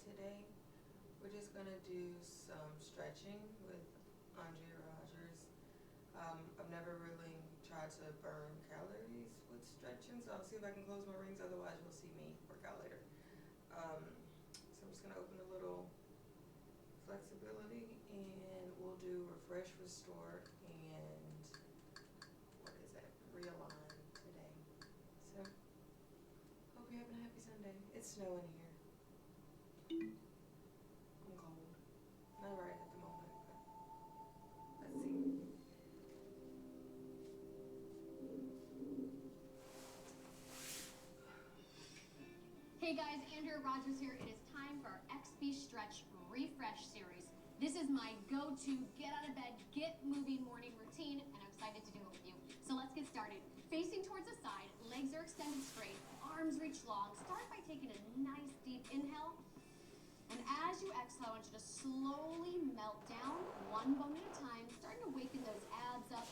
today we're just gonna do some stretching with Andrea Rogers. I've never really tried to burn calories with stretching, so I'll see if I can close my rings. Otherwise, you'll see me work out later. So I'm just gonna open a little flexibility, and we'll do refresh, restore, and what is that? Realign today. So hope you're having a happy Sunday. It's snowing here. I'm cold. Not right at the moment, but let's see. Hey guys, Andrea Rogers here. It is time for our XP Stretch Refresh series. This is my go-to get out of bed, get moving morning routine, and I'm excited to do it with you. So let's get started. Facing towards the side, legs are extended straight, arms reach long. Start by taking a nice deep inhale. And as you exhale, I want you to slowly melt down, one bone at a time, starting to waken those abs up,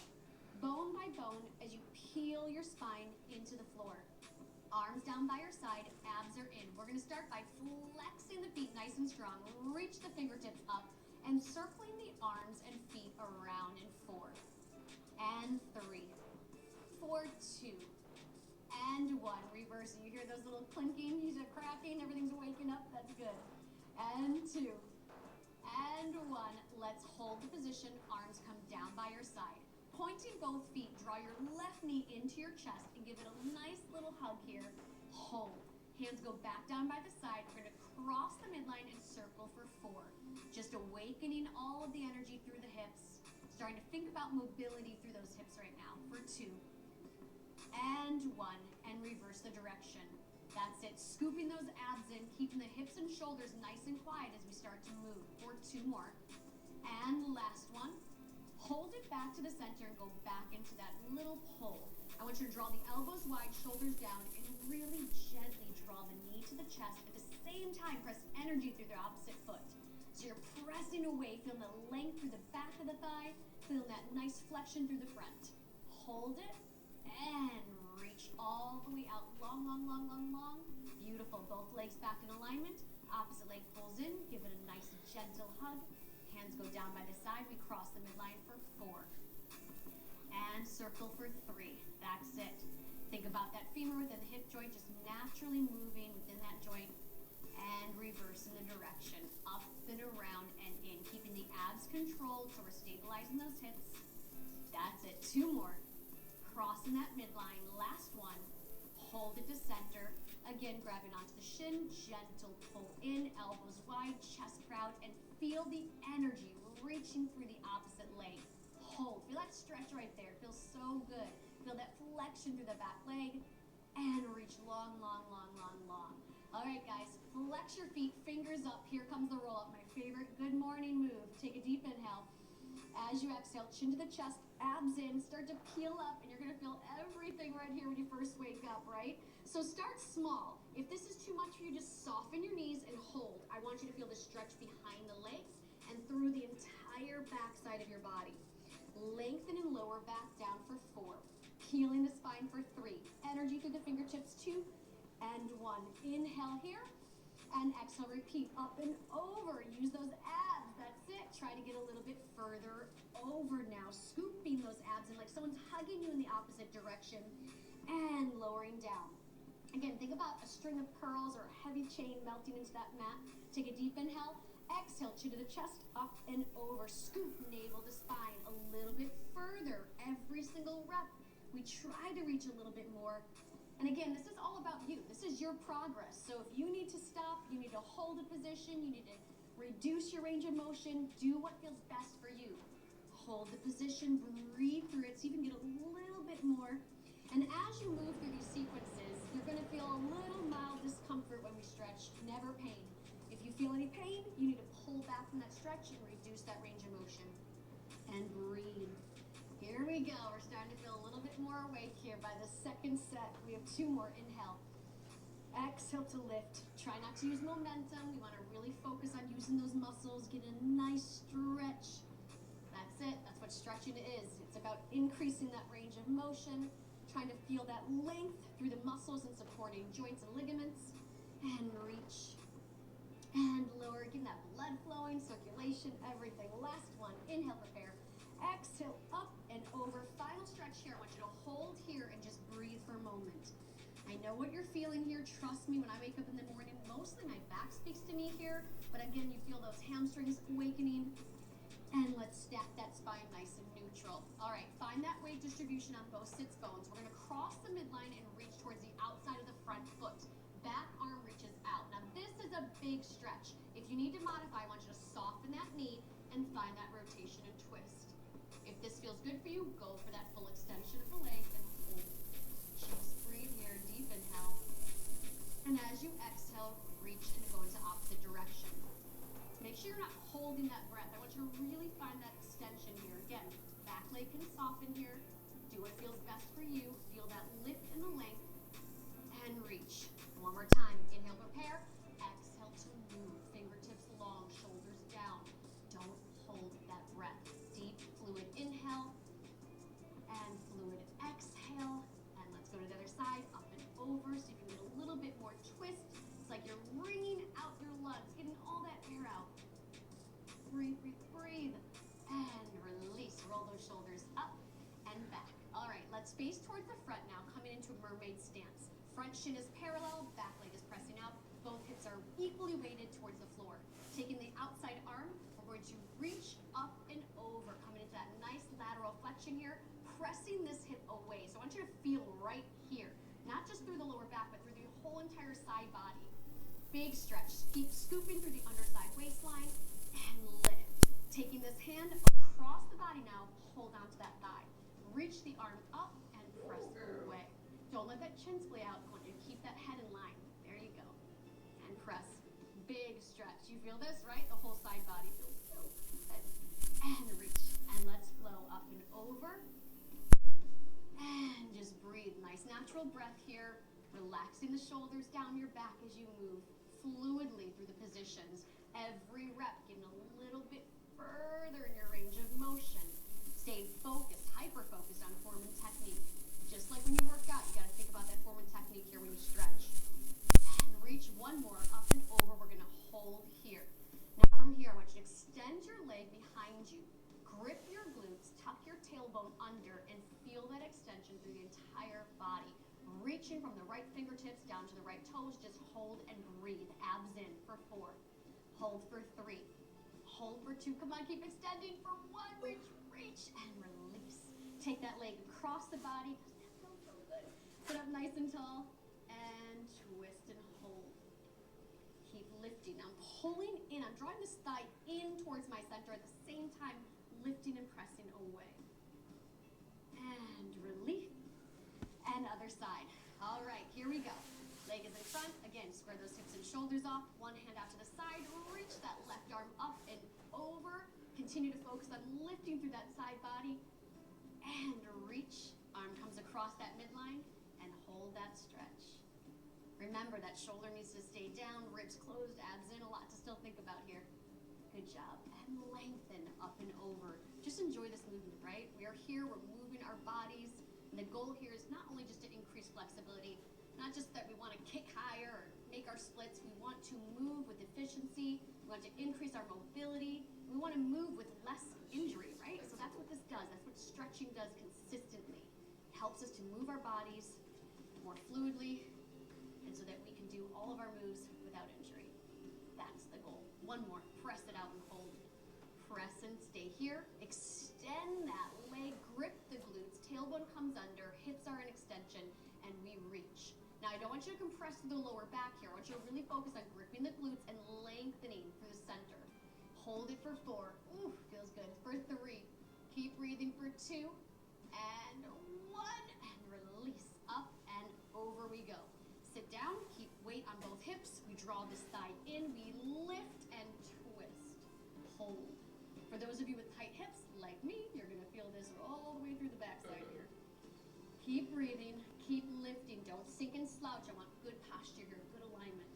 bone by bone, as you peel your spine into the floor. Arms down by your side, abs are in. We're gonna start by flexing the feet nice and strong. Reach the fingertips up and circling the arms and feet around in 4 and 3, 4, 2, and 1. Reversing. You hear those little clinking, you hear cracking, everything's waking up. That's good. And 2, and 1. Let's hold the position. Arms come down by your side. Pointing both feet, draw your left knee into your chest and give it a nice little hug here. Hold. Hands go back down by the side. We're going to cross the midline and circle for 4. Just awakening all of the energy through the hips. Starting to think about mobility through those hips right now. For 2, and 1, and reverse the direction. That's it. Scooping those abs in, keeping the hips and shoulders nice and quiet as we start to move. For 2 more. And last one. Hold it back to the center and go back into that little pull. I want you to draw the elbows wide, shoulders down, and really gently draw the knee to the chest. At the same time, press energy through the opposite foot. So you're pressing away, feeling the length through the back of the thigh, feeling that nice flexion through the front. Hold it, and reach all the way out. Long, long, long, long, long. Beautiful. Both legs back in alignment. Opposite leg pulls in. Give it a nice, gentle hug. Hands go down by the side. We cross the midline for 4. And circle for 3. That's it. Think about that femur within the hip joint, just naturally moving within that joint. And reverse in the direction. Up and around and in. Keeping the abs controlled so we're stabilizing those hips. That's it. 2 more. Crossing that midline. Last one. Hold it to center. Again, grabbing onto the shin. Gentle pull in. Elbows wide. Chest proud. And feel the energy reaching through the opposite leg. Hold. Feel that stretch right there. It feels so good. Feel that flexion through the back leg. And reach long, long, long, long, long. All right, guys. Flex your feet. Fingers up. Here comes the roll up. My favorite good morning move. Take a deep inhale. As you exhale, chin to the chest, abs in, start to peel up, and you're gonna feel everything right here when you first wake up, right? So start small. If this is too much for you, just soften your knees and hold. I want you to feel the stretch behind the legs and through the entire backside of your body. Lengthen and lower back down for 4. Peeling the spine for 3. Energy through the fingertips, 2 and 1. Inhale here. And exhale, repeat, up and over. Use those abs, that's it. Try to get a little bit further over now. Scooping those abs in like someone's hugging you in the opposite direction. And lowering down. Again, think about a string of pearls or a heavy chain melting into that mat. Take a deep inhale. Exhale, chin to the chest, up and over. Scoop navel to spine a little bit further. Every single rep, we try to reach a little bit more. And again, this is all about you. This is your progress. So if you need to stop, you need to hold a position, you need to reduce your range of motion, do what feels best for you. Hold the position, breathe through it so you can get a little bit more. And as you move through these sequences, you're going to feel a little mild discomfort when we stretch, never pain. If you feel any pain, you need to pull back from that stretch and reduce that range of motion. And breathe. Here we go. We're starting to feel a little bit more awake here by the second set. We have 2 more. Inhale. Exhale to lift. Try not to use momentum. We want to really focus on using those muscles. Get a nice stretch. That's it. That's what stretching is. It's about increasing that range of motion, trying to feel that length through the muscles and supporting joints and ligaments. And reach. and lower, getting that blood flowing, circulation, everything. Last one, inhale, prepare. Exhale, up and over. Final stretch here. I want you to hold here and just breathe for a moment. I know what you're feeling here. Trust me, when I wake up in the morning, mostly my back speaks to me here. But again, you feel those hamstrings awakening. And let's stack that spine nice and neutral. All right, find that weight distribution on both sits bones. We're gonna cross the midline and reach towards the outside of the front foot. Back arm reaches out. Now this is a big stretch. If you need to modify, I want you to soften that knee and find that rotation and twist. If this feels good for you, go for that full extension of the leg and hold. Just breathe here, deep inhale. And as you exhale, reach and go into opposite direction. Make sure you're not holding that breath. I want you to really find that extension here. Again, back leg can soften here. Do what feels best for you. Feel that lift in the length and reach. One more time. Inhale, prepare. Exhale to move. Fingertips long, shoulders down. Don't hold that breath. Deep, fluid inhale and fluid exhale. And let's go to the other side, up and over, so you can get a little bit more twist. It's like you're wringing out your lungs, getting all that air out. Breathe, breathe, breathe. And release. Roll those shoulders up and back. All right, let's face towards the front now, coming into a mermaid stance. Front shin is parallel, back leg is pressing up. Both hips are equally weighted towards the floor. Taking the outside arm, we're going to reach up and over, coming into that nice lateral flexion here, pressing this hip away. So I want you to feel right here, not just through the lower back, but through the whole entire side body. Big stretch. Keep scooping through the underside waistline and lift. Taking this hand across the body now, hold on to that thigh. Reach the arm up and press away. Don't let that chin splay out. I want you to keep that head in line. There you go. And press. Big stretch. You feel this, right? The whole side body feels so good. And reach. And let's flow up and over. And just breathe. Nice natural breath here. Relaxing the shoulders down your back as you move fluidly through the positions. Every rep getting a little bit further in your range of motion. Stay focused, hyper-focused on form and technique. Just like when you work out, you got to think about that form and technique here when you stretch. And reach one more, up and over. We're going to hold here. Now from here, I want you to extend your leg behind you. Grip your glutes, tuck your tailbone under, and feel that extension through the entire body. Reaching from the right fingertips down to the right toes. Just hold and breathe. Abs in for 4. Hold for 3. Hold for 2. Come on, keep extending for 1. Reach, reach, and release. Take that leg across the body. That feels so good. Sit up nice and tall and twist and hold. Keep lifting. I'm pulling in. I'm drawing this thigh in towards my center at the same time, lifting and pressing away. And release. And other side. All right, here we go. Leg is in front. Again, square those hips and shoulders off. One hand out to the side. Reach that left arm up and over. Continue to focus on lifting through that side body. And reach. Arm comes across that midline. And hold that stretch. Remember, that shoulder needs to stay down. Ribs closed, abs in. A lot to still think about here. Good job. And lengthen up and over. Just enjoy this movement, right? We are here. We're moving our bodies. And the goal here is not only just to increase flexibility, not just that we want to kick higher or make our splits. We want to move with efficiency. We want to increase our mobility. We want to move with less injury, right? So that's what this does. That's what stretching does consistently. It helps us to move our bodies more fluidly and so that we can do all of our moves without injury. That's the goal. One more. Press it out and hold. Press and stay here. Extend that leg. Grip the glutes. Tailbone comes under. Hips are an extension. And we reach. Now, I don't want you to compress through the lower back here. I want you to really focus on gripping the glutes and lengthening through the center. Hold it for 4. Ooh, feels good. For 3. Keep breathing for 2. And 1. And release. Up and over we go. Sit down. Keep weight on both hips. We draw this thigh in. We lift and twist. Hold. For those of you with tight hips, like me, you're going to feel this all the way through the backside here. Keep breathing. Keep lifting. Don't sink and slouch. I want good posture here, good alignment.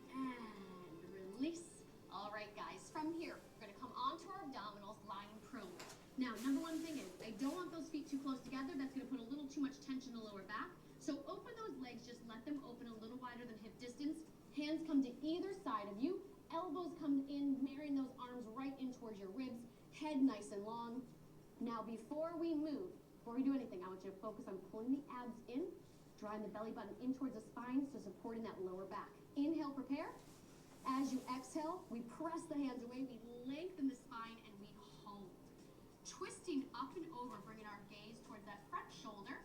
And release. All right, guys. From here, we're going to come onto our abdominals, lying prone. Now, number one thing is, I don't want those feet too close together. That's going to put a little too much tension in the lower back. So open those legs. Just let them open a little wider than hip distance. Hands come to either side of you. Elbows come in, marrying those arms right in towards your ribs. Head nice and long. Now, before we do anything, I want you to focus on pulling the abs in, drawing the belly button in towards the spine, so supporting that lower back. Inhale, prepare. As you exhale, we press the hands away, we lengthen the spine, and we hold. Twisting up and over, bringing our gaze towards that front shoulder,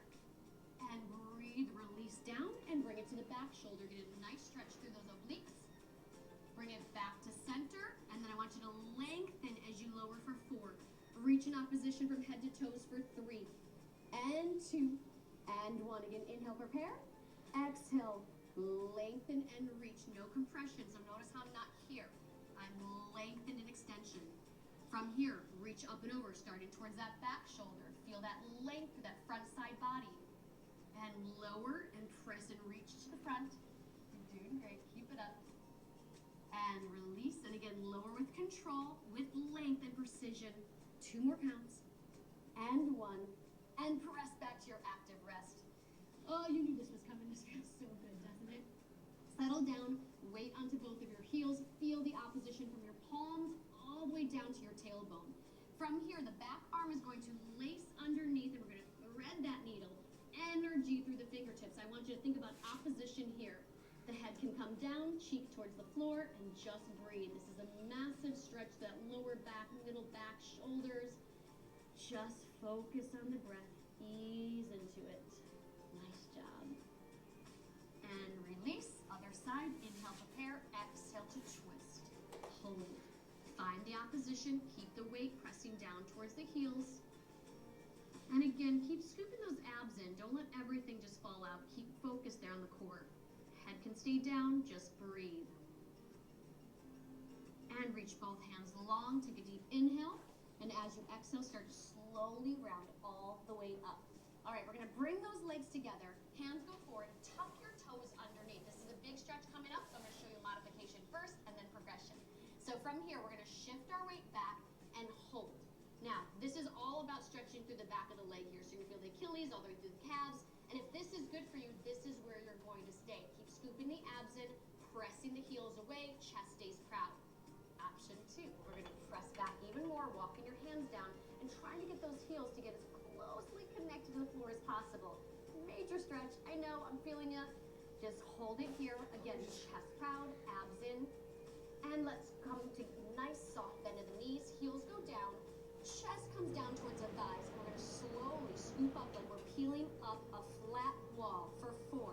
and breathe, release down, and bring it to the back shoulder. Get a nice stretch through those obliques. Bring it back to center, and then I want you to lengthen as you lower for 4. Reach in opposition from head to toes for 3, and 2, and 1. Again, inhale, prepare. Exhale, lengthen and reach. No compression, so notice how I'm not here. I'm lengthened in extension. From here, reach up and over, starting towards that back shoulder. Feel that length through that front side body. And lower and press and reach to the front. You're doing great. Keep it up. And release, and again, lower with control, with length and precision. 2 more counts. And 1. And press back to your active rest. Oh, you knew this was coming. This feels so good, doesn't it? Settle down, weight onto both of your heels. Feel the opposition from your palms all the way down to your tailbone. From here, the back arm is going to lace underneath, and we're going to thread that needle. Energy through the fingertips. I want you to think about opposition here. The head can come down, cheek towards the floor, and just breathe. This is a massive stretch to that lower back, middle back, shoulders. Just focus on the breath. Ease into it. Nice job. And release. Other side. Inhale, prepare. Exhale to twist. Hold. Find the opposition. Keep the weight pressing down towards the heels. And again, keep scooping those abs in. Don't let everything just fall out. Keep focus there on the core. Head can stay down. Just breathe. And reach both hands long. Take a deep inhale. And as you exhale, start to slowly round all the way up. All right, we're going to bring those legs together. Hands go forward. Tuck your toes underneath. This is a big stretch coming up, so I'm going to show you modification first and then progression. So from here, we're going to shift our weight back and hold. Now, this is all about stretching through the back of the leg here. So you're going to feel the Achilles all the way through the calves. And if this is good for you, this is where you're going to stay. Keep scooping the abs in, pressing the heels away, chest stays proud. Option 2, we're going to press back even more, walking your hands down, and trying to get those heels to get as closely connected to the floor as possible. Major stretch, I know, I'm feeling ya. Just hold it here. Again, chest proud, abs in. And let's come to nice soft bend of the knees. Heels go down. Chest comes down towards the thighs. And we're going to slowly scoop up like we're peeling up a flat wall for 4.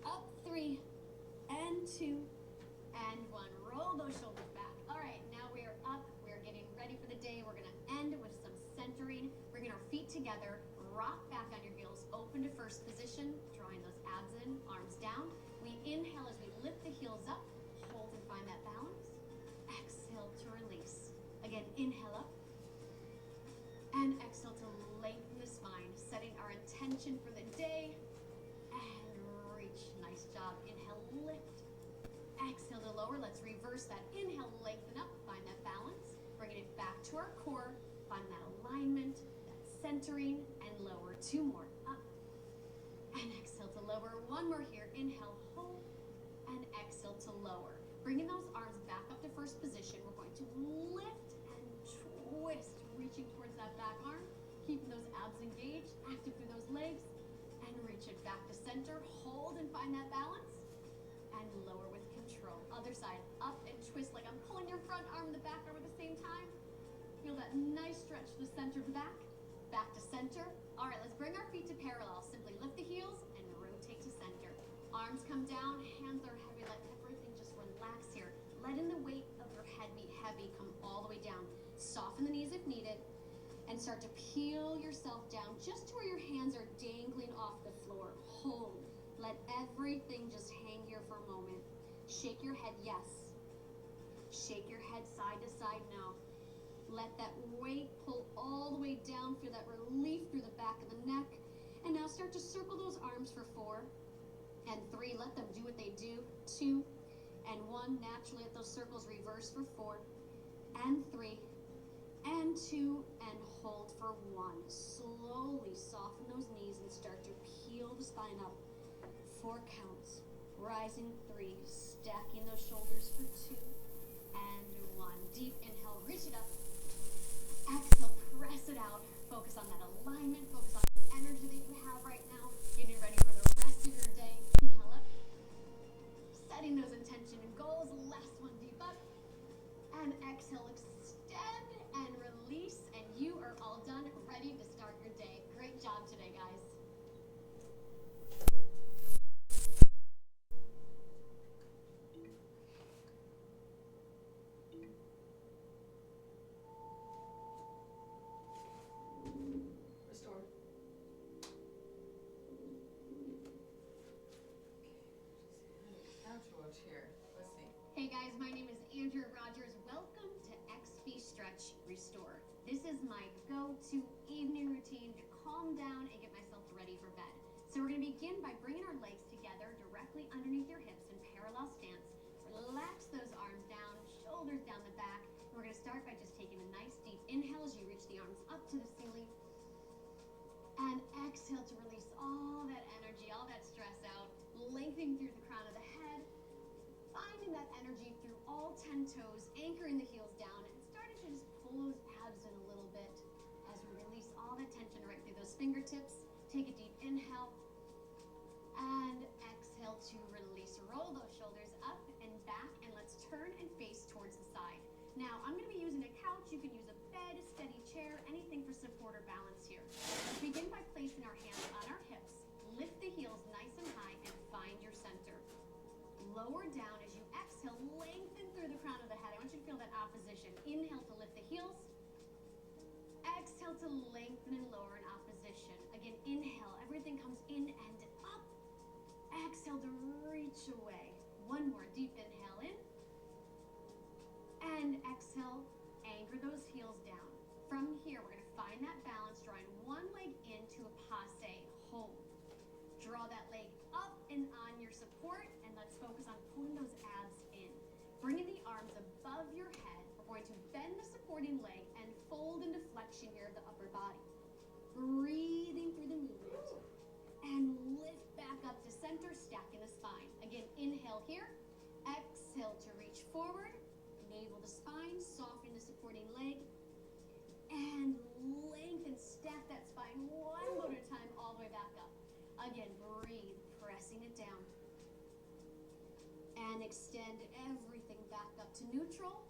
Up 3, and 2, and 1. Roll those shoulders back. All right, now we are up. We are getting ready for the day. We're going to end with some centering. Bringing our feet together. Rock back on your heels. Open to first position. Drawing those abs in, arms down. We inhale as we lift the heels up. Hold and find that balance. Exhale to release. Again, inhale up. And exhale to lengthen the spine. Setting our intention for the day. And reach. Nice job. Inhale, lift. Exhale to lower. Let's reverse that. Inhale, lengthen up. Find that balance. Bringing it back to our core. Find that alignment, that centering, and lower. 2 more. Up. And exhale to lower. 1 more here. Inhale, hold. And exhale to lower. Bringing those arms back up to first position. We're going to lift and twist. Reaching towards that back arm. Keeping those abs engaged. Active through those legs. And reach it back to center. Hold and find that balance. And lower with control. Other side, up and twist like I'm pulling your front arm and the back arm at the same time. Feel that nice stretch to the center of the back. Back to center. All right, let's bring our feet to parallel. Simply lift the heels and rotate to center. Arms come down, hands are heavy. Let everything just relax here. Letting the weight of your head be heavy. Come all the way down. Soften the knees if needed. And start to peel yourself down just to where your hands are dangling off the floor. Hold. Let everything just hang here for a moment. Shake your head, yes. Shake your head side to side, no. Let that weight pull all the way down. Feel that relief through the back of the neck. And now start to circle those arms for 4 and 3. Let them do what they do. 2 and 1. Naturally let those circles reverse for 4 and 3 and 2 and hold for 1. Slowly soften those knees and start to peel the spine up. 4 counts. Rising 3, stacking those shoulders for 2 and 1. Deep inhale, reach it up. Exhale, press it out. Focus on that alignment, focus on the energy that you have right now. Getting ready for the rest of your day. Inhale up. Setting those intention and goals. Last one, deep up. And exhale, extend and release. And you are all done, ready to start your day. Great job today, guys. Restore. Couch watch here. Let's see. Hey guys, my name is Andrea Rogers. Welcome to XP Stretch Restore. This is my go-to evening routine to calm down and get myself ready for bed. So we're going to begin by bringing our legs together directly underneath your hips in parallel stance. Relax those arms down, shoulders down the back. We're going to start by just taking a nice deep inhale as you reach the arms up to the ceiling. And exhale to release all that energy, all that stress out, lengthening through the crown of the head, finding that energy through all 10 toes, anchoring the heels down, and starting to just pull those abs in a little bit as we release all that tension right through those fingertips. Take a deep inhale and exhale to release. Roll those shoulders up and back, and let's turn and face towards the side. Now, I'm going to be using a couch. You can use a bed, a steady chair, anything for support or balance here. Let's begin by placing our hands on our hips. Lift the heels nice and high and find your center. Lower down as you exhale, lengthen through the crown of the head. I want you to feel that opposition. Inhale to lift the heels. Exhale to lengthen and lower in opposition. Again, inhale, everything comes in and up. Exhale to reach away. One more, deep inhale in. And exhale, anchor those heels down. From here, we're going to find that balance, drawing one leg into a passe hold. Draw that leg up and on your support, and let's focus on pulling those abs in. Bringing the arms above your head, we're going to bend the supporting leg and fold into flexion here of the upper body. Breathing through the movement, and lift back up to center, stacking the spine. Again, inhale here, exhale to reach forward, navel to spine, soften the supporting leg, and lengthen, stack that spine one more at a time, all the way back up. Again, breathe, pressing it down. And extend everything back up to neutral.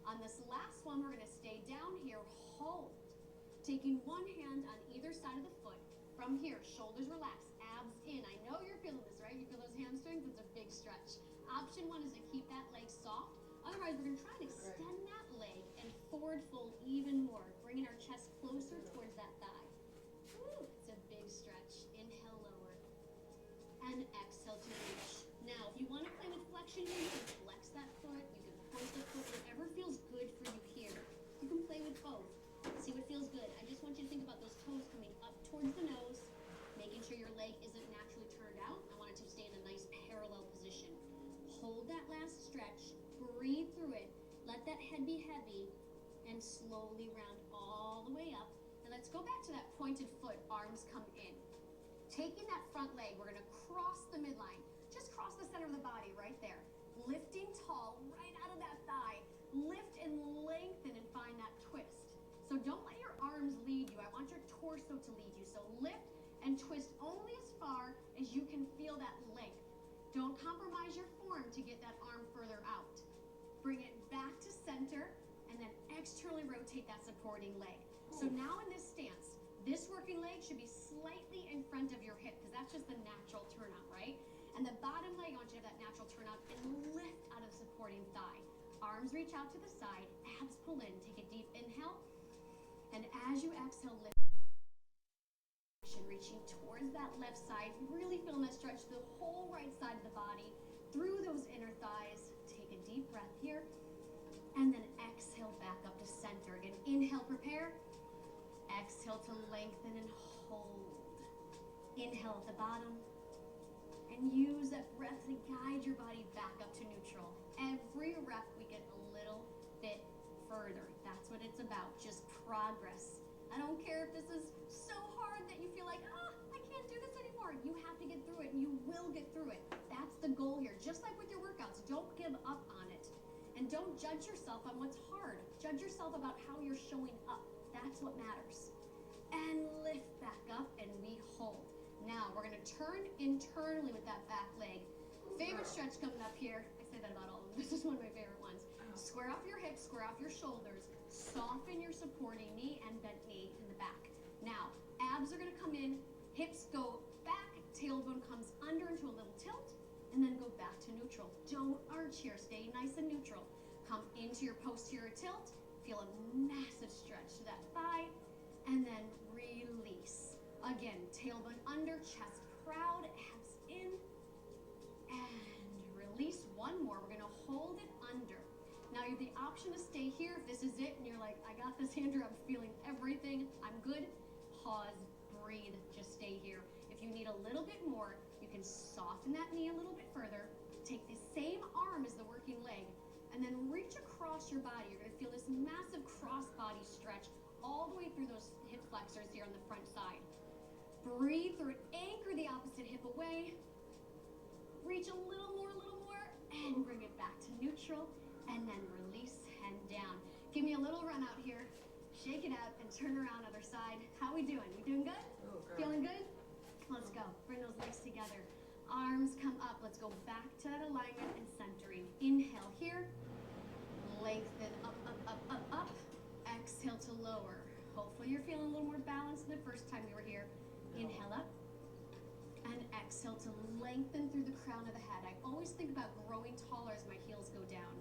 On this last one, we're going to stay down here, hold. Taking one hand on either side of the foot. From here, shoulders relax, abs in. I know you're feeling this, right? You feel those hamstrings? It's a big stretch. Option 1 is to keep that leg soft. Otherwise, we're going to try and extend that leg and forward fold even more, bringing our chest closer towards that thigh. Woo, it's a big stretch. Inhale, lower. And exhale to reach. Now, if you want to play with flexion here, you can flex that foot, you can point the foot, whatever feels good for you here. You can play with both. See what feels good. I just want you to think about those toes coming up towards the nose, making sure your leg isn't naturally turned out. I want it to stay in a nice parallel position. Hold that last stretch, breathe through it, let that head be heavy, and slowly round all the way up. And let's go back to that pointed foot, arms come in. Taking that front leg, we're gonna cross the midline. Just cross the center of the body right there. Lifting tall, right out of that thigh. Lift and lengthen and find that twist. So don't let your arms lead you. I want your torso to lead you. So lift and twist only as far as you can feel that length. Don't compromise your form to get that arm further out. Bring it back to center and then externally rotate that supporting leg. So now in this stance, this working leg should be slightly in front of your hip because that's just the natural turnout, right? And the bottom leg, I want you to have that natural turnout and lift out of the supporting thigh. Arms reach out to the side, abs pull in. Take a deep inhale. And as you exhale, lift. Reaching towards that left side, really feeling that stretch the whole right side of the body, through those inner thighs. Take a deep breath here. And then exhale back up to center. Again, inhale, prepare. Exhale to lengthen and hold. Inhale at the bottom. And use that breath to guide your body back up to neutral. Every rep we get a little bit further. That's what it's about, just progress. I don't care if this is so hard that you feel like, I can't do this anymore. You have to get through it, and you will get through it. That's the goal here. Just like with your workouts, don't give up on it. And don't judge yourself on what's hard. Judge yourself about how you're showing up. That's what matters. And lift back up, and we hold. Now, we're gonna turn internally with that back leg. Favorite stretch coming up here. I say that about all of them. This is one of my favorite ones. Square off your hips, square off your shoulders. Soften your supporting knee and bent knee in the back. Now, abs are gonna come in, hips go back, tailbone comes under into a little tilt, and then go back to neutral. Don't arch here, stay nice and neutral. Come into your posterior tilt, feel a massive stretch to that thigh, and then release. Again, tailbone under, chest proud, abs in, and release. One more, we're gonna hold it under. Now you have the option to stay here if this is it and you're like, I got this, Andrew, I'm feeling everything, I'm good. Pause, breathe, just stay here. If you need a little bit more, you can soften that knee a little bit further, take the same arm as the working leg, and then reach across your body. You're gonna feel this massive cross body stretch all the way through those hip flexors here on the front side. Breathe through it, anchor the opposite hip away, reach a little more, and bring it back to neutral, and then release and down. Give me a little run out here, shake it out, and turn around other side. How we doing? We doing good? Oh, girl. Feeling good? Let's go. Bring those legs together. Arms come up. Let's go back to that alignment and centering. Inhale here. Lengthen up, up, up, up, up. Exhale to lower. Hopefully you're feeling a little more balanced than the first time you were here. Inhale up. And exhale to lengthen through the crown of the head. I always think about growing taller as my heels go down.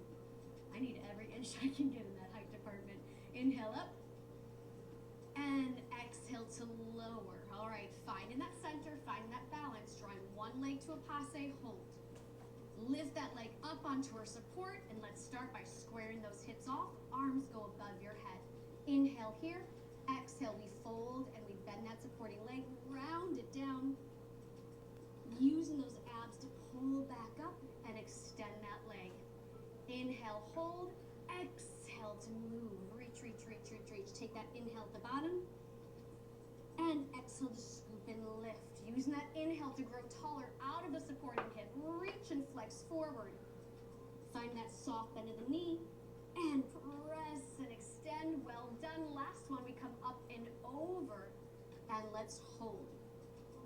I need every inch I can get in that height department. Inhale up. And exhale to lower. All right, find in that center, find that balance. Drawing one leg to a passe, hold. Lift that leg up onto our support, and let's start by squaring those hips off. Arms go above your head. Inhale here. Exhale, we fold and we bend that supporting leg, round it down. Using those abs to pull back up and extend that leg. Inhale, hold. Exhale to move. Reach, reach, reach, reach, reach. Take that inhale at the bottom. And exhale to scoop and lift. Using that inhale to grow taller out of the supporting hip. Reach and flex forward. Find that soft bend of the knee. And press and extend. Well done. Last one, we come up and over. And let's hold.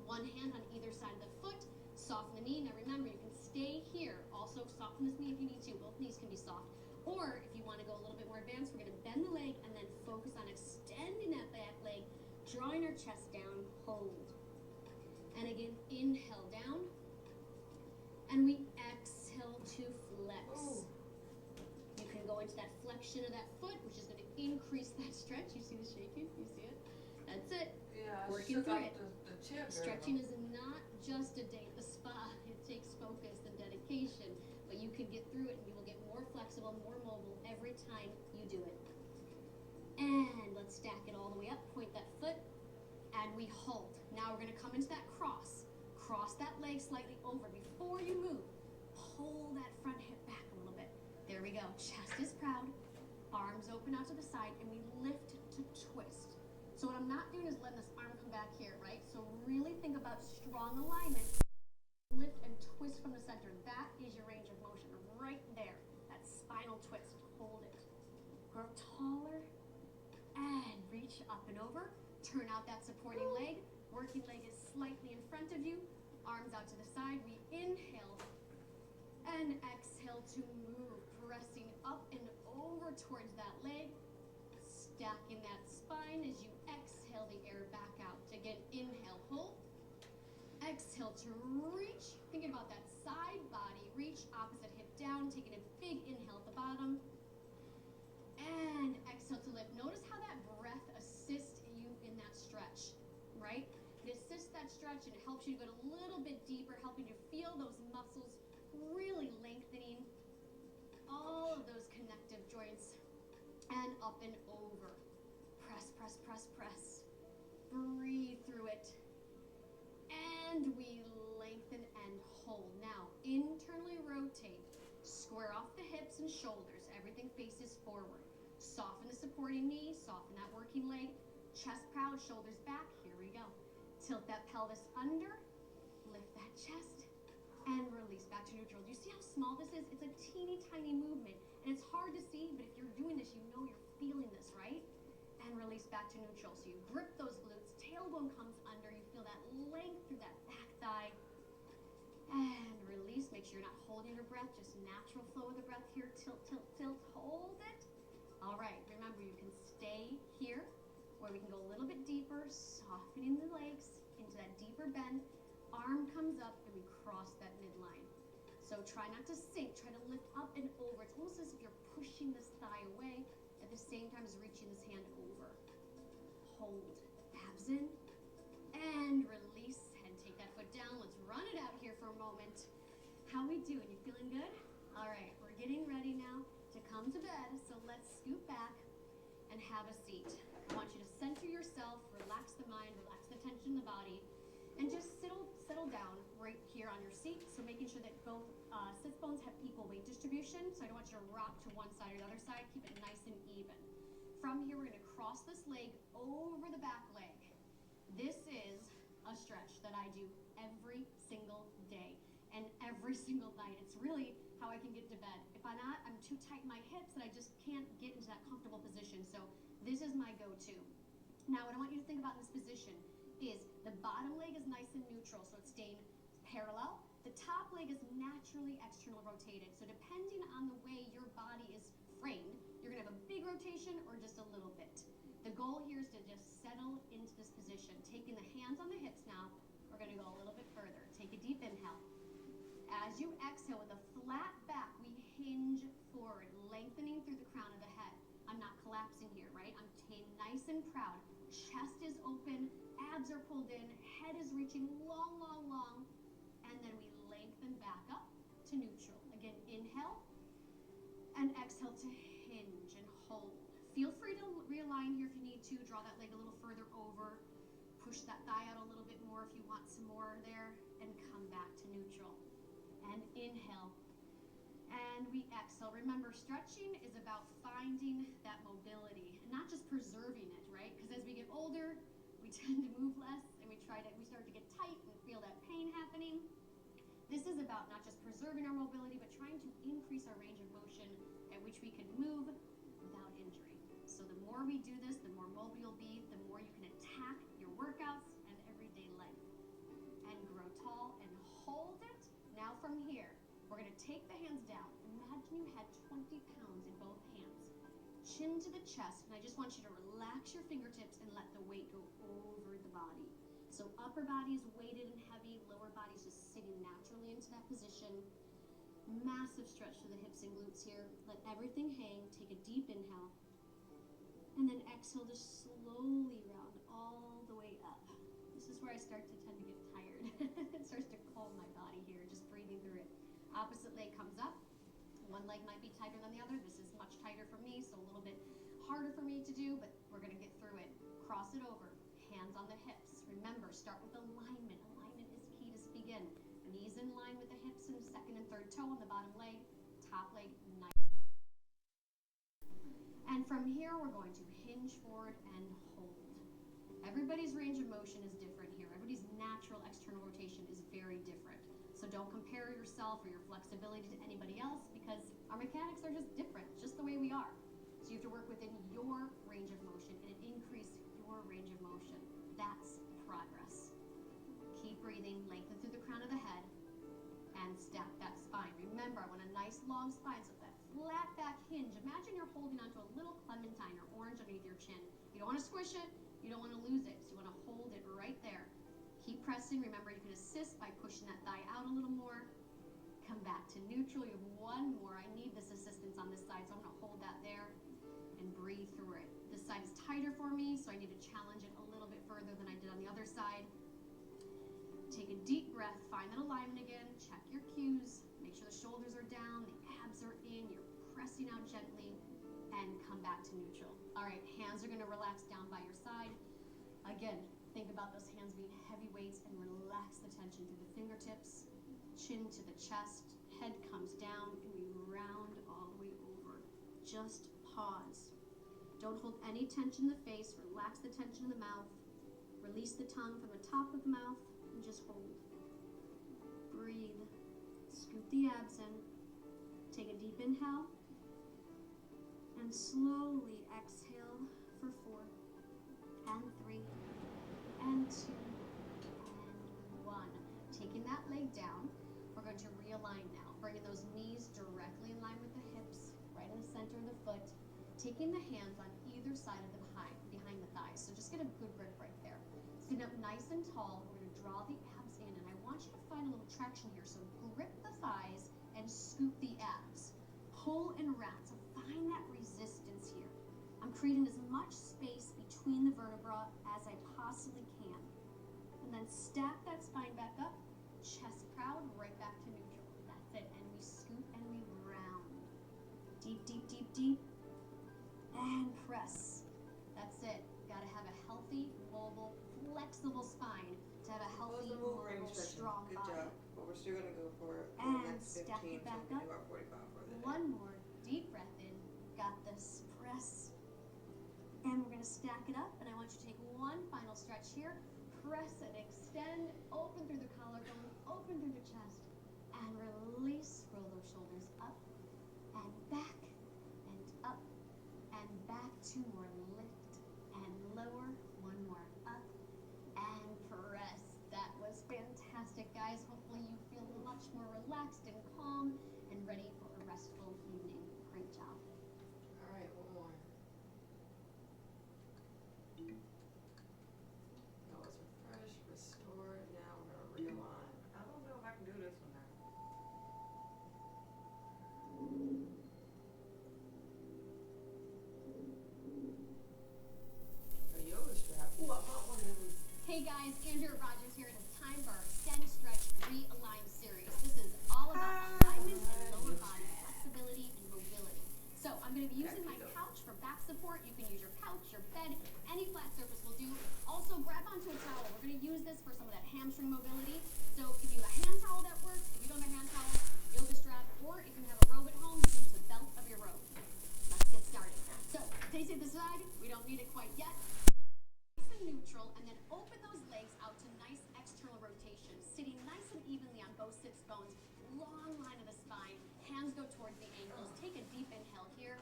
One hand on either side of the foot. Soften the knee. Now remember, you can stay here. Also soften this knee if you need to. Both knees can be soft. Or if you want to go a little bit more advanced, we're going to bend the leg and then focus on extending that back leg, drawing our chest down, hold. And again, inhale down. And we exhale to flex. Ooh. You can go into that flexion of that foot, which is going to increase that stretch. You see the shaking? You see it? That's it. Yeah, I Working shook through up it. the chair, girl. Stretching is not just a day at the spa. It takes focus and dedication, but you can get through it and you will get more flexible, more mobile every time you do it. And let's stack it all the way up, point that foot, and we hold. Now we're gonna come into that cross. Cross that leg slightly over. Before you move, pull that front hip back a little bit. There we go. Chest is proud, arms open out to the side, and we lift to twist. So what I'm not doing is letting this arm come back here, right? So really think about strong alignment. Lift and twist from the center. That is your range of motion right there. That spinal twist. Hold it. Grow taller and reach up and over. Turn out that supporting leg. Working leg is slightly in front of you. Arms out to the side. We inhale and exhale to move. Pressing up and over towards that leg. Stacking that spine as you exhale the air back out. Again, inhale, hold. Exhale to reach. Thinking about that side body. Reach, opposite hip down. Taking a big inhale at the bottom. And exhale to lift. Notice how that breath assists you in that stretch, right? It assists that stretch and it helps you to go a little bit deeper, helping you feel those muscles really lengthening all of those connective joints. And up and over. Press, press, press, press. Breathe through it. And we lengthen and hold. Now, internally rotate. Square off the hips and shoulders. Everything faces forward. Soften the supporting knee. Soften that working leg. Chest proud, shoulders back. Here we go. Tilt that pelvis under. Lift that chest. And release back to neutral. Do you see how small this is? It's a teeny tiny movement, and it's hard to see, but if you're doing this, you know you're feeling this, right? And release back to neutral. So you grip those glutes, tailbone comes under, you feel that length through that back thigh, and release. Make sure you're not holding your breath, just natural flow of the breath here. Tilt, tilt, tilt, hold it. All right, remember you can stay here, or we can go a little bit deeper, softening the legs into that deeper bend. Arm comes up and we cross that midline. So try not to sink, try to lift up and over. It's almost as if you're pushing this thigh away at the same time as reaching this hand over. Hold, abs in, and release, and take that foot down. Let's run it out here for a moment. How we doing? You feeling good? All right, we're getting ready now to come to bed. So let's scoot back and have a seat. I want you to center yourself, relax the mind, relax the tension in the body, and just settle down right here on your seat. So making sure that both sits bones have equal weight distribution. So I don't want you to rock to one side or the other side. Keep it nice and even. From here, we're gonna cross this leg over the back leg. This is a stretch that I do every single day and every single night. It's really how I can get to bed. If I'm not, I'm too tight in my hips and I just can't get into that comfortable position. So this is my go-to. Now, what I want you to think about in this position is the bottom leg is nice and neutral, so it's staying parallel. The top leg is naturally external rotated. So depending on the way your body is framed, you're gonna have a big rotation or just a little bit. The goal here is to just settle into this position. Taking the hands on the hips now, we're gonna go a little bit further. Take a deep inhale. As you exhale with a flat back, we hinge forward, lengthening through the crown of the head. I'm not collapsing here, right? I'm staying nice and proud. Chest is open, abs are pulled in, head is reaching long, long, long, and then we lengthen back up to neutral. Again, inhale, and exhale to hinge and hold. Feel free to realign here if you need to. Draw that leg a little further over. Push that thigh out a little bit more if you want some more there, and come back to neutral. And inhale, and we exhale. Remember, stretching is about finding that mobility, and not just preserving it, right? Because as we get older, we tend to move less, and we start to get tight and feel that pain happening. This is about not just preserving our mobility, but trying to increase our range of motion at which we can move without injury. So the more we do this, the more mobile you'll be, the more you can attack your workouts and everyday life. And grow tall and hold it. Now from here, we're gonna take the hands down. Imagine you had 20 pounds in both hands. Chin to the chest, and I just want you to relax your fingertips and let the weight go over the body. So upper body is weighted and heavy, lower body is just sitting naturally into that position. Massive stretch to the hips and glutes here. Let everything hang, take a deep inhale, and then exhale to slowly round all the way up. This is where I start to tend to get tired. It starts to calm my body here, just breathing through it. Opposite leg comes up. One leg might be tighter than the other. This is much tighter for me, so a little bit harder for me to do, but we're gonna get through it. Cross it over, hands on the hips. Remember, start with alignment. Alignment is key to begin. Knees in line with the hips and second and third toe on the bottom leg, top leg nice. And from here, we're going to hinge forward and hold. Everybody's range of motion is different here. Everybody's natural external rotation is very different. So don't compare yourself or your flexibility to anybody else, because our mechanics are just different, just the way we are. So you have to work within your range of motion and increase your range of motion. That's progress. Keep breathing, lengthen through the crown of the head, and stack that spine. Remember, I want a nice long spine, so that flat back hinge. Imagine you're holding onto a little clementine or orange underneath your chin. You don't want to squish it, you don't want to lose it, so you want to hold it right there. Keep pressing. Remember, you can assist by pushing that thigh out a little more. Come back to neutral. You have one more. I need this assistance on this side, so I'm going to hold that there and breathe through it. This side is tighter for me, so I need to challenge it a little bit further than I did on the other side. Take a deep breath. Find that alignment again. Check your cues. Make sure the shoulders are down, the abs are in. You're pressing out gently, and come back to neutral. All right, hands are going to relax down by your side. Again, think about those hands being heavy weights and relax the tension through the fingertips, chin to the chest, head comes down, and we round all the way over. Just pause. Don't hold any tension in the face. Relax the tension in the mouth. Release the tongue from the top of the mouth and just hold. Breathe. Scoop scoop the abs in. Take a deep inhale. And slowly exhale for 4, and 3, and 2, and 1. Taking that leg down, we're going to realign now. Bringing those knees directly in line with the hips, right in the center of the foot. Taking the hands on either side of the behind the thighs. So just get a good grip right there. Sitting up nice and tall, we're going to draw the abs in, and I want you to find a little traction here. So grip the thighs and scoop the abs. Pull and round. So find that resistance here. I'm creating as much space between the vertebrae as I possibly can. And then stack that spine back up, chest proud, right back to neutral. That's it. And we scoop and we round. Deep, deep, deep, deep. And press. That's it. Gotta have a healthy, mobile, flexible spine to have a healthy, mobile, strong Good body. job. But we're still gonna go for the And next stack 15, it back so we can up. do our 45 for the day. One more deep breath in. Got this. Press. And we're gonna stack it up, and I want you to take one final stretch here. Press and extend, open through the collarbone, open through the chest, and release. Roll those shoulders up and back and up and back. 2 more. Lift and lower. 1 more. Up and press. That was fantastic, guys. Hopefully you feel much more relaxed and calm and ready for a restful evening. Great job. All right, one more. That was refresh, restore. Now we're gonna realign. I don't know if I can do this one now. A yoga strap. Ooh, I want one of those. Hey guys, Andrea Rogers here, and it's time for our Extend, Stretch, Realign series. This is all about alignment and lower body flexibility and mobility. So I'm going to be using my couch for back support. You can use your couch, your bed, any flat surface will do. Also, grab onto a towel. We're going to use this for some of that hamstring mobility. So if you have a hand towel that works, if you don't have a hand towel, yoga strap, or if you have a robe at home, you can use the belt of your robe. Let's get started. So, face it aside, we don't need it quite yet. Nice and neutral, and then open those legs out to nice external rotation, sitting nice and evenly on both sits bones, long line of the spine, hands go towards the ankles. Take a deep inhale here,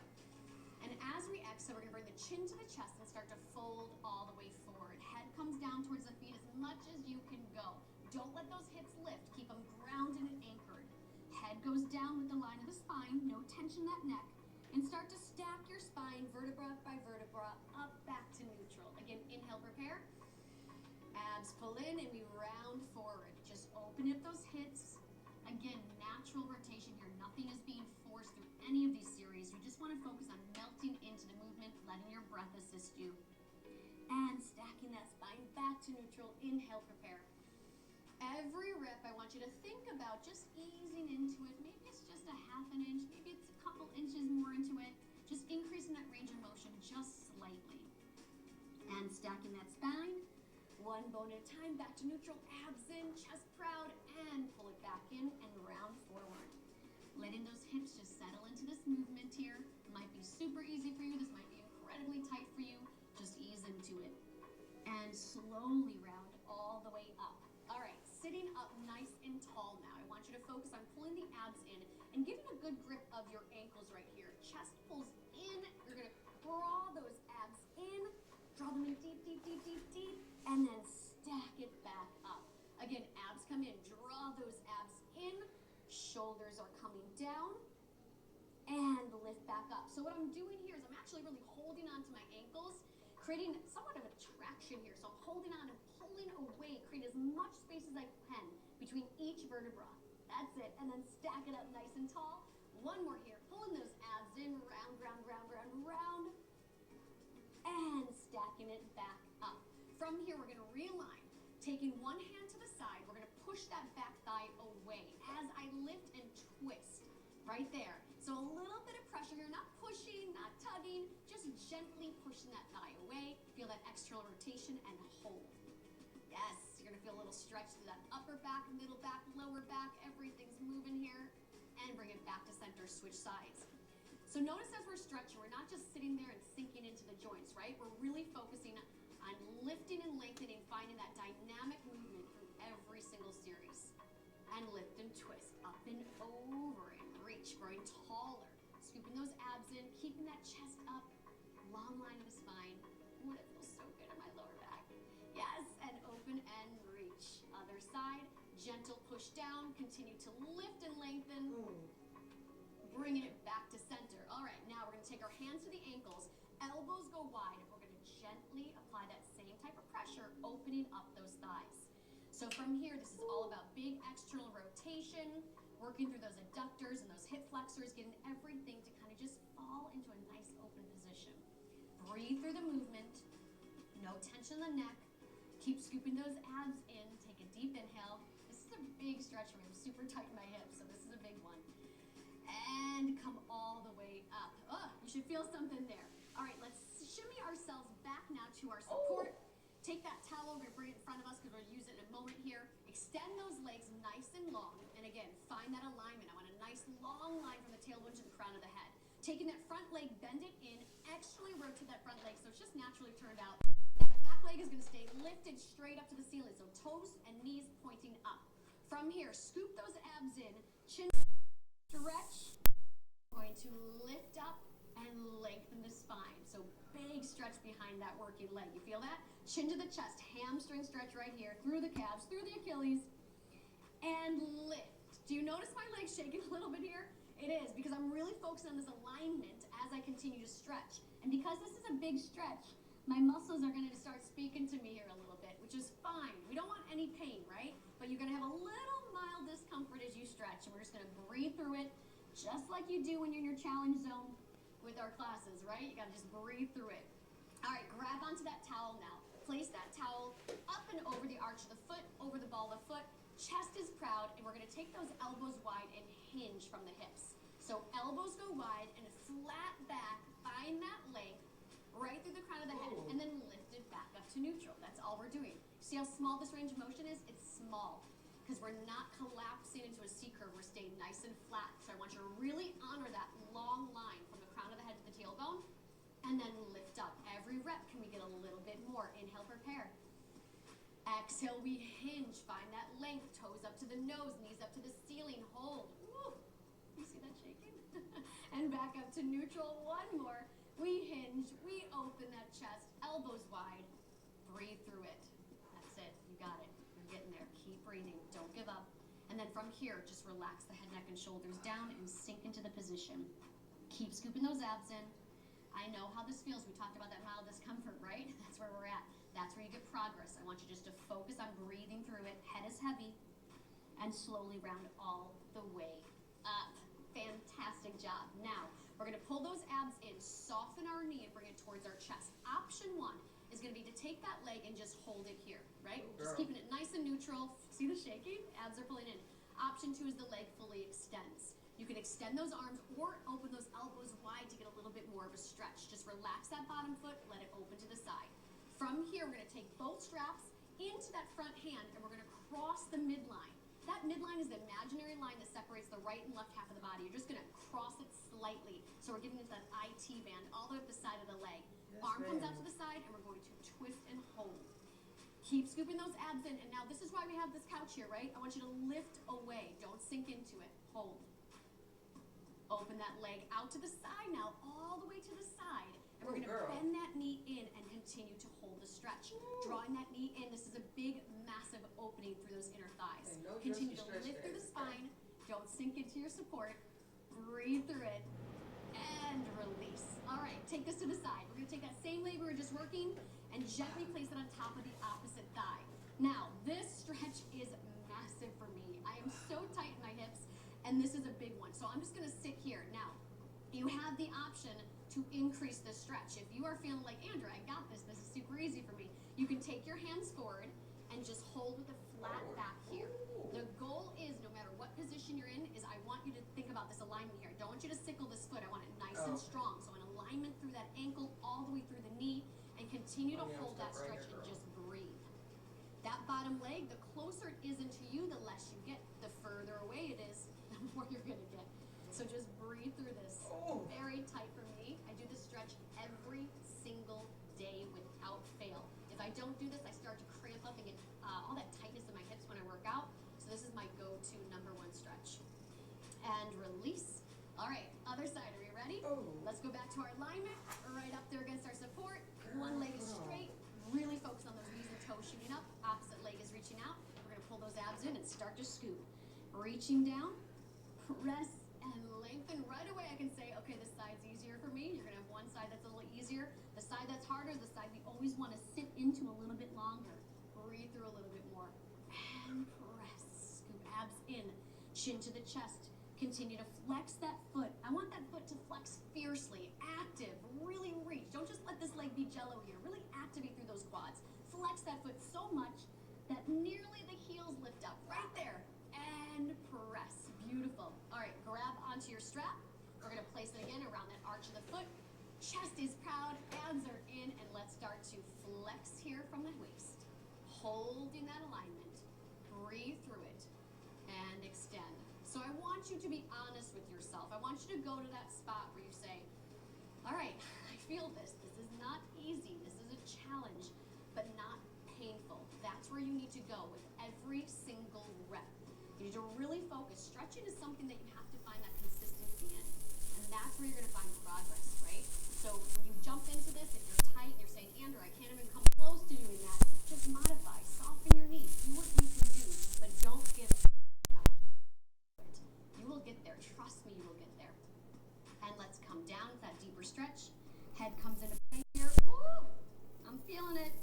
and as we exhale, we're going to bring the chin to the chest and start to fold all the way forward. Head comes down towards the feet as much as you can go. Don't let those hips lift. Keep them grounded and anchored. Head goes down with the line of the spine, no tension in that neck, and start to stack your spine vertebra by vertebra up back to neutral. Again, inhale, prepare. Abs pull in and we round forward. Just open up those hips. Again, natural rotation here. Nothing is being forced through any of these series. You just want to focus on melting into the movement, letting your breath assist you. And stacking that spine back to neutral. Inhale, prepare. Every rep, I want you to think about just easing into it. Maybe it's just a half an inch. Maybe it's a couple inches more into it. Just increasing that range of motion just slightly. And stacking that spine. One bone at a time, back to neutral. Abs in, chest proud, and pull it back in and round forward. Letting those hips just settle into this movement here. Might be super easy for you. This might be incredibly tight for you. Just ease into it. And slowly round all the way up. All right, sitting up nice and tall now. I want you to focus on pulling the abs in and getting a good grip of your ankles right here. Chest pulls in. You're going to crawl those abs in. Draw them in deep, deep, deep, deep, deep. And then stack it back up. Again, abs come in. Draw those abs in. Shoulders are coming down. And lift back up. So what I'm doing here is I'm actually really holding onto my ankles, creating somewhat of a traction here. So I'm holding on and pulling away, create as much space as I can between each vertebra. That's it. And then stack it up nice and tall. One more here. Pulling those abs in, round, round, round, round, round. And stacking it back up. From here, we're going to realign. Taking one hand to the side, we're going to push that back thigh away as I lift and twist. Right there. So a little bit of pressure here, not pushing, not tugging, just gently pushing that thigh away. Feel that external rotation and hold. Yes, you're going to feel a little stretch through that upper back, middle back, lower back. Everything's moving here. And bring it back to center, switch sides. So notice as we're stretching, we're not just sitting there and sinking into the joints, right? We're really focusing on lifting and lengthening, finding that dynamic movement through every single series. And lift and twist, up and over. abs in, keeping that chest up, long line of the spine. Ooh, that feels so good in my lower back. Yes, and open and reach. Other side, gentle push down, continue to lift and lengthen. Bringing it back to center. All right, now we're gonna take our hands to the ankles, elbows go wide, and we're gonna gently apply that same type of pressure, opening up those thighs. So from here, this is all about big external rotation, working through those adductors and those hip flexors, getting everything to kind of just fall into a nice open position. Breathe through the movement, no tension in the neck. Keep scooping those abs in, take a deep inhale. This is a big stretch for me, I'm super tight in my hips, so this is a big one. And come all the way up. Oh, you should feel something there. All right, let's shimmy ourselves back now to our support. Take that towel, we're gonna bring it in front of us because we're gonna use it in a moment here. Extend those legs nice and long. And again, find that alignment. I want a nice long line from the tailbone to the crown of the head. Taking that front leg, bend it in, externally rotate that front leg so it's just naturally turned out. That back leg is gonna stay lifted straight up to the ceiling. So toes and knees pointing up. From here, scoop those abs in, chin stretch. Going to lift up and lengthen the spine. So big stretch behind that working leg. You feel that? Chin to the chest, hamstring stretch right here, through the calves, through the Achilles, and lift. Do you notice my legs shaking a little bit here? It is because I'm really focusing on this alignment as I continue to stretch. And because this is a big stretch, my muscles are going to start speaking to me here a little bit, which is fine. We don't want any pain, right? But you're going to have a little mild discomfort as you stretch, and we're just going to breathe through it. Just like you do when you're in your challenge zone with our classes, right? You gotta just breathe through it. All right, grab onto that towel now. Place that towel up and over the arch of the foot, over the ball of the foot. Chest is proud, and we're gonna take those elbows wide and hinge from the hips. So elbows go wide and flat back, find that length right through the crown of the head, and then lift it back up to neutral. That's all we're doing. See how small this range of motion is? It's small. Because we're not collapsing into a C curve, we're staying nice and flat. So I want you to really honor that long line from the crown of the head to the tailbone, and then lift up. Every rep, can we get a little bit more? Inhale, prepare. Exhale, we hinge, find that length, toes up to the nose, knees up to the ceiling, hold. Woo. You see that shaking? And back up to neutral, one more. We hinge, we open that chest, elbows wide, breathe through it. That's it, you got it. Getting there. Keep breathing. Don't give up. And then from here, just relax the head, neck, and shoulders down and sink into the position. Keep scooping those abs in. I know how this feels. We talked about that mild discomfort, right? That's where we're at. That's where you get progress. I want you just to focus on breathing through it. Head is heavy. And slowly round all the way up. Fantastic job. Now, we're going to pull those abs in, soften our knee, and bring it towards our chest. Option one is going to be to take that leg and just hold it here, right? Just keeping it nice and neutral. See the shaking? Abs are pulling in. Option two is the leg fully extends. You can extend those arms or open those elbows wide to get a little bit more of a stretch. Just relax that bottom foot, let it open to the side. From here, we're going to take both straps into that front hand, and we're going to cross the midline. That midline is the imaginary line that separates the right and left half of the body. You're just going to cross it slightly. So we're getting into that IT band all the way up the side of the leg. Arm comes out to the side, and we're going to twist and hold. Keep scooping those abs in, and now this is why we have this couch here, right? I want you to lift away. Don't sink into it. Hold. Open that leg out to the side now, all the way to the side. And we're going to bend that knee in and continue to hold the stretch. Drawing that knee in, this is a big, massive opening through those inner thighs. Continue to lift through the spine. Don't sink into your support. Breathe through it. And release. All right, take this to the side. We're going to take that same leg we were just working and gently place it on top of the opposite thigh. Now, this stretch is massive for me. I am so tight in my hips, and this is a big one. So I'm just going to sit here. Now, you have the option to increase the stretch. If you are feeling like, Andrea, I got this. This is super easy for me. You can take your hands forward and just hold with a flat back here. The goal is, no matter what position you're in, is I want you to think about this alignment here. I don't want you to sickle this foot. I want it nice and strong. So an alignment through that ankle all the way through the knee, and continue to hold that stretch and just breathe. That bottom leg, the closer it is into you, the less you get. The further away it is, the more you're gonna get. So just breathe through this. Very tight for me. I do this stretch every single day without fail. If I don't do this, I start to cramp up and get all that tightness in my hips when I work out. So this is my go-to #1 stretch. And release. All right, other side. Are you ready? Let's go back to our alignment, right up there against our support. One leg is straight. Really focus on those knees and toes shooting up. Opposite leg is reaching out. We're gonna pull those abs in and start to scoop. Reaching down, press and lengthen. Right away I can say, okay, this side's easier for me. You're gonna have one side that's a little easier. The side that's harder is the side we always wanna sit into a little bit longer. Breathe through a little bit more. And press. Scoop abs in. Chin to the chest. Continue to flex that foot. I want that foot to flex fiercely, active, really reach. Don't just let this leg be jello here. Really activate through those quads. Flex that foot so much that nearly the heels lift up. Right there. And press. Beautiful. All right, grab onto your strap. We're gonna place it again around that arch of the foot. Chest is proud, abs are in, and let's start to flex here from the waist. Holding that alignment. Breathe through it and extend. So I want you to be honest with yourself. I want you to go to that spot where you say, all right, I feel this. This is not easy. This is a challenge, but not painful. That's where you need to go with every single rep. You need to really focus. Stretching is something that you have to find that consistency in. And that's where you're going to find progress, right? So when you jump into this, if you're tight, you're saying, Andrew, I can't even come close to doing that. Just modify, soften your knees, do what you can do, but don't give that much. You will get there. Trust me, you will get there. And let's come down with that deeper stretch. Head comes into play here. Ooh, I'm feeling it.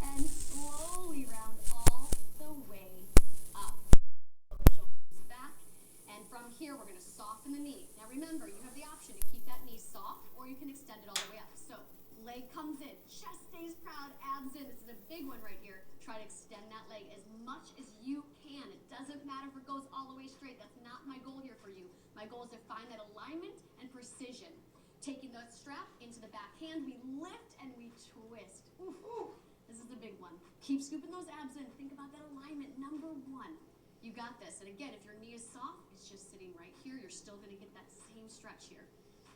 And slowly round all the way up. Shoulders back. And from here, we're going to soften the knee. Now remember, you have the option to keep that knee soft, or you can extend it all the way up. So leg comes in, chest stays proud, abs in. This is a big one right here. Try to extend that leg as much as you can. It doesn't matter if it goes all the way straight. That's not my goal here for you. My goal is to find that alignment and precision. Taking the strap into the back hand, we lift and we twist. Ooh, this is the big one. Keep scooping those abs in. Think about that alignment. Number one. You got this. And again, if your knee is soft, it's just sitting right here. You're still going to get that same stretch here.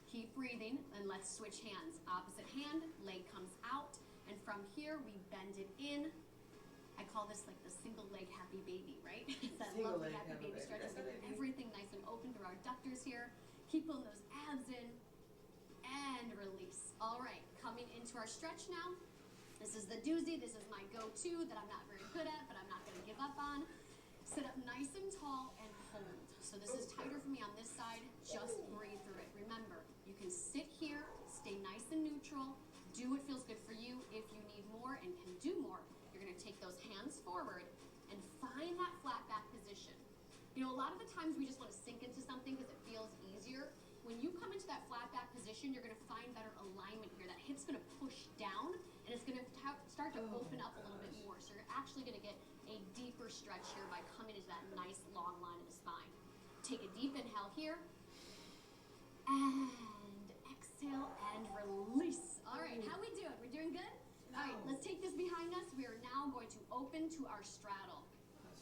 Keep breathing, and let's switch hands. Opposite hand, leg comes out, and from here, we bend it in. I call this like the single leg happy baby, right? It's that lovely happy baby stretch. Everything nice and open through our adductors here. Keep pulling those abs in, and release. All right, coming into our stretch now. This is the doozy. This is my go-to that I'm not very good at, but I'm not going to give up on. Sit up nice and tall and hold. So this is tighter for me on this side. Just breathe through it. Remember, you can sit here, stay nice and neutral, do what feels good for you. If you need more and can do more, you're going to take those hands forward and find that flat back position. You know, a lot of the times we just want to sink into something because it feels easier. When you come into that flat back position, you're going to find better alignment here. That hip's going to push down, and it's going to start to open up a little bit more. So you're actually going to get a deeper stretch here by coming into that nice long line of the spine. Take a deep inhale here. And exhale and release. All right, how we doing? We're doing good? All right, let's take this behind us. We are now going to open to our straddle.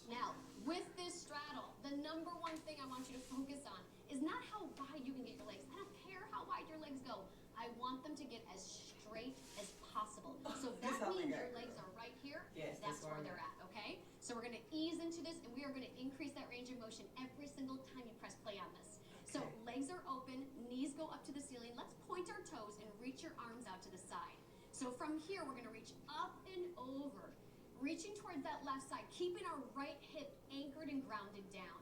Now, with this straddle, the number one thing I want you to focus on is not how wide you can get your legs. I don't care how wide your legs go. I want them to get as straight as possible. So that means your legs are right here. Yes, that's where they're at, okay? So we're going to ease into this, and we are going to increase that range of motion every single time you press play on this. So legs are open, knees go up to the ceiling. Let's point our toes and reach your arms out to the side. So from here, we're going to reach up and over, reaching towards that left side, keeping our right hip anchored and grounded down.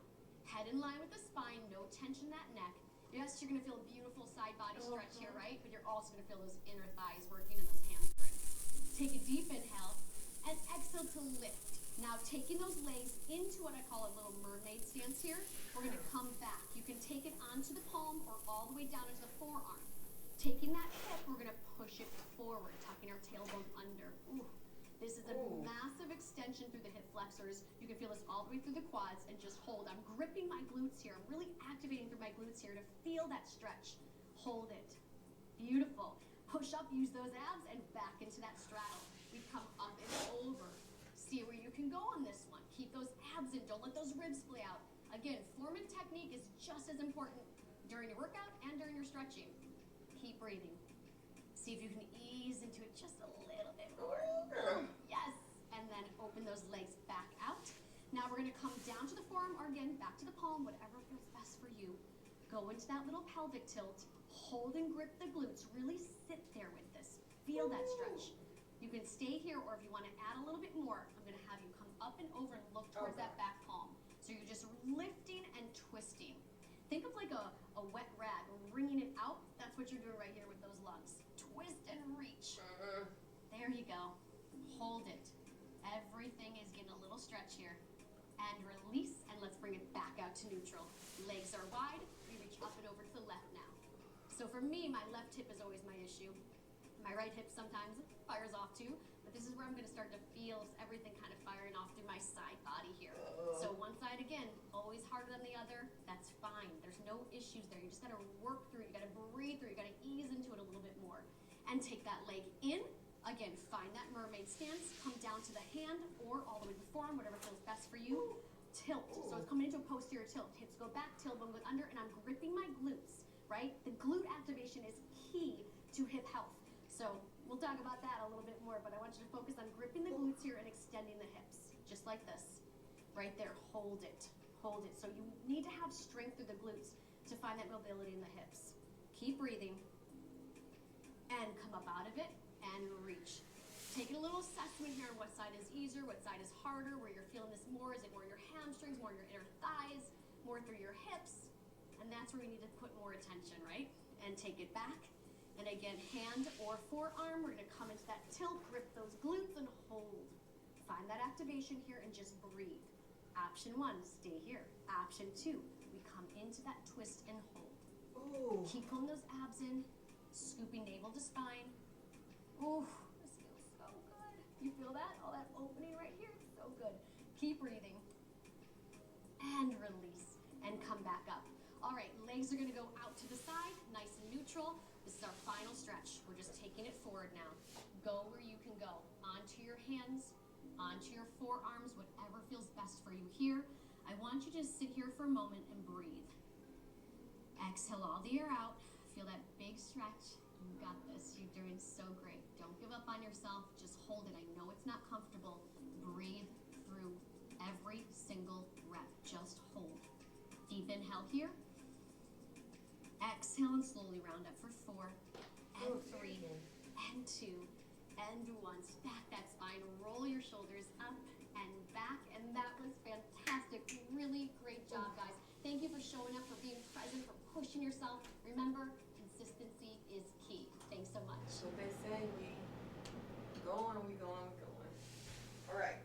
Head in line with the spine, no tension in that neck. Yes, you're going to feel a beautiful side body stretch here, right? But you're also going to feel those inner thighs working and those hamstrings. Take a deep inhale and exhale to lift. Now taking those legs into what I call a little mermaid stance here, we're going to come back. You can take it onto the palm or all the way down into the forearm. Taking that hip, we're going to push it forward, tucking our tailbone under. Ooh. This is a massive extension through the hip flexors. You can feel this all the way through the quads, and just hold. I'm gripping my glutes here. I'm really activating through my glutes here to feel that stretch. Hold it. Beautiful. Push up, use those abs, and back into that straddle. We come up and over. See where you can go on this one. Keep those abs in. Don't let those ribs splay out. Again, form and technique is just as important during your workout and during your stretching. Keep breathing. See if you can ease into it just a little bit more. Yes. And then open those legs back out. Now we're going to come down to the forearm or again back to the palm, whatever feels best for you. Go into that little pelvic tilt. Hold and grip the glutes. Really sit there with this. Feel that stretch. You can stay here, or if you want to add a little bit more, I'm going to have you come up and over and look towards that back palm. So you're just lifting and twisting. Think of like a wet rag, wringing it out. That's what you're doing right here with those lungs. Twist and reach. There you go. Hold it. Everything is getting a little stretch here. And release, and let's bring it back out to neutral. Legs are wide. We reach up and over to the left now. So for me, my left hip is always my issue. My right hip sometimes fires off too, but this is where I'm going to start to feel everything kind of firing off through my side body here. So one side again, always harder than the other. That's fine. There's no issues there. You just got to work through it. You got to breathe through it. You got to ease into it a little bit more. And take that leg in. Again, find that mermaid stance. Come down to the hand or all the way to the forearm, whatever feels best for you. Tilt. So it's coming into a posterior tilt. Hips go back, tailbone goes under, and I'm gripping my glutes, right? The glute activation is key to hip health. So we'll talk about that a little bit more, but I want you to focus on gripping the glutes here and extending the hips, just like this. Right there, hold it, hold it. So you need to have strength through the glutes to find that mobility in the hips. Keep breathing, and come up out of it, and reach. Take a little assessment here on what side is easier, what side is harder, where you're feeling this more. Is it more your hamstrings, more your inner thighs, more through your hips? And that's where you need to put more attention, right? And take it back. And again, hand or forearm, we're gonna come into that tilt, grip those glutes and hold. Find that activation here and just breathe. Option 1, stay here. Option 2, we come into that twist and hold. Ooh. Keep pulling those abs in, scooping navel to spine. Ooh, this feels so good. You feel that? All that opening right here, it's so good. Keep breathing. And release, and come back up. All right, legs are gonna go out to the side, nice and neutral. This is our final stretch. We're just taking it forward now. Go where you can go. Onto your hands, onto your forearms, whatever feels best for you here. I want you to sit here for a moment and breathe. Exhale all the air out. Feel that big stretch. You got this. You're doing so great. Don't give up on yourself. Just hold it. I know it's not comfortable. Breathe through every single rep. Just hold. Deep inhale here. Exhale and slowly round up for 4 and 3 and 2 and 1. Stack that spine, roll your shoulders up and back, and that was fantastic. Really great job, guys. Thank you for showing up, for being present, for pushing yourself. Remember, consistency is key. Thanks so much. So they say we go on, we go on, we go on. All right.